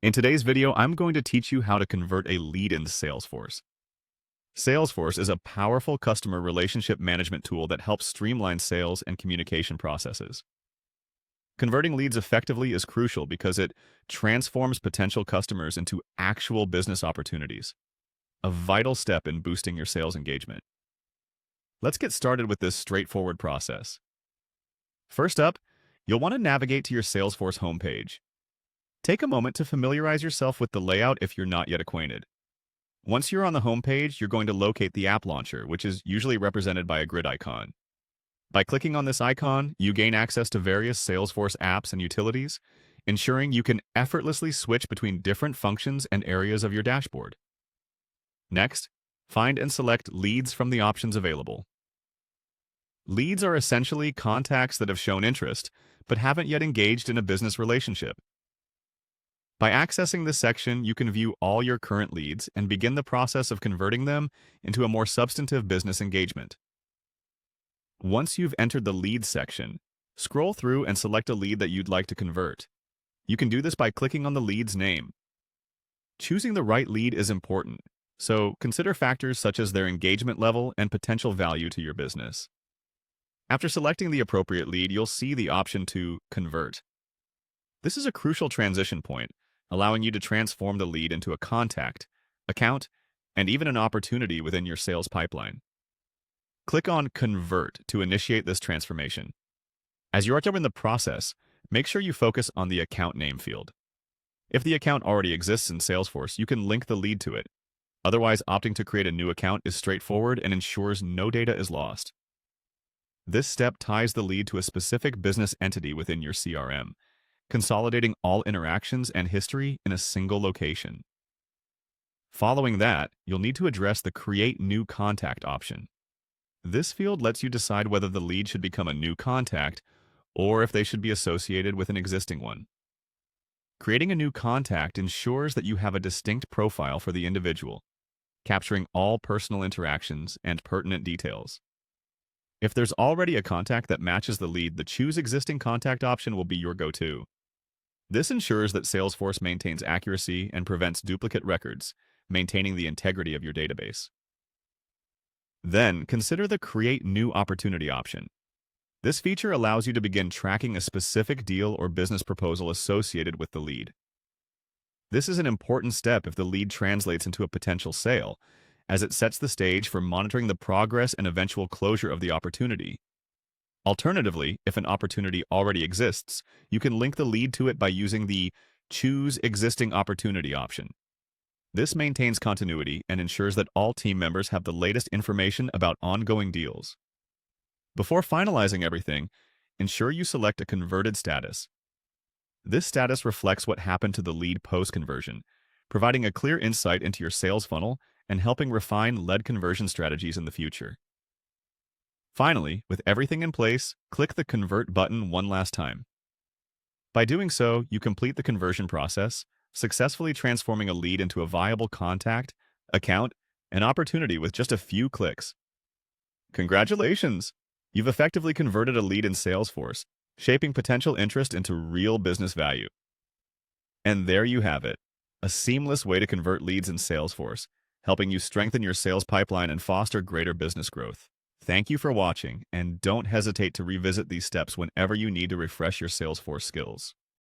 In today's video, I'm going to teach you how to convert a lead into Salesforce. Salesforce is a powerful customer relationship management tool that helps streamline sales and communication processes. Converting leads effectively is crucial because it transforms potential customers into actual business opportunities, a vital step in boosting your sales engagement. Let's get started with this straightforward process. First up, you'll want to navigate to your Salesforce homepage. Take a moment to familiarize yourself with the layout if you're not yet acquainted. Once you're on the homepage, you're going to locate the app launcher, which is usually represented by a grid icon. By clicking on this icon, you gain access to various Salesforce apps and utilities, ensuring you can effortlessly switch between different functions and areas of your dashboard. Next, find and select Leads from the options available. Leads are essentially contacts that have shown interest, but haven't yet engaged in a business relationship. By accessing this section, you can view all your current leads and begin the process of converting them into a more substantive business engagement. Once you've entered the Leads section, scroll through and select a lead that you'd like to convert. You can do this by clicking on the lead's name. Choosing the right lead is important, so consider factors such as their engagement level and potential value to your business. After selecting the appropriate lead, you'll see the option to Convert. This is a crucial transition point, allowing you to transform the lead into a contact, account, and even an opportunity within your sales pipeline. Click on Convert to initiate this transformation. As you're in the process, make sure you focus on the account name field. If the account already exists in Salesforce, you can link the lead to it. Otherwise, opting to create a new account is straightforward and ensures no data is lost. This step ties the lead to a specific business entity within your CRM, consolidating all interactions and history in a single location. Following that, you'll need to address the Create New Contact option. This field lets you decide whether the lead should become a new contact or if they should be associated with an existing one. Creating a new contact ensures that you have a distinct profile for the individual, capturing all personal interactions and pertinent details. If there's already a contact that matches the lead, the Choose Existing Contact option will be your go-to. This ensures that Salesforce maintains accuracy and prevents duplicate records, maintaining the integrity of your database. Then, consider the Create New Opportunity option. This feature allows you to begin tracking a specific deal or business proposal associated with the lead. This is an important step if the lead translates into a potential sale, as it sets the stage for monitoring the progress and eventual closure of the opportunity. Alternatively, if an opportunity already exists, you can link the lead to it by using the Choose Existing Opportunity option. This maintains continuity and ensures that all team members have the latest information about ongoing deals. Before finalizing everything, ensure you select a converted status. This status reflects what happened to the lead post-conversion, providing a clear insight into your sales funnel and helping refine lead conversion strategies in the future. Finally, with everything in place, click the Convert button one last time. By doing so, you complete the conversion process, successfully transforming a lead into a viable contact, account, and opportunity with just a few clicks. Congratulations! You've effectively converted a lead in Salesforce, shaping potential interest into real business value. And there you have it, a seamless way to convert leads in Salesforce, helping you strengthen your sales pipeline and foster greater business growth. Thank you for watching, and don't hesitate to revisit these steps whenever you need to refresh your Salesforce skills.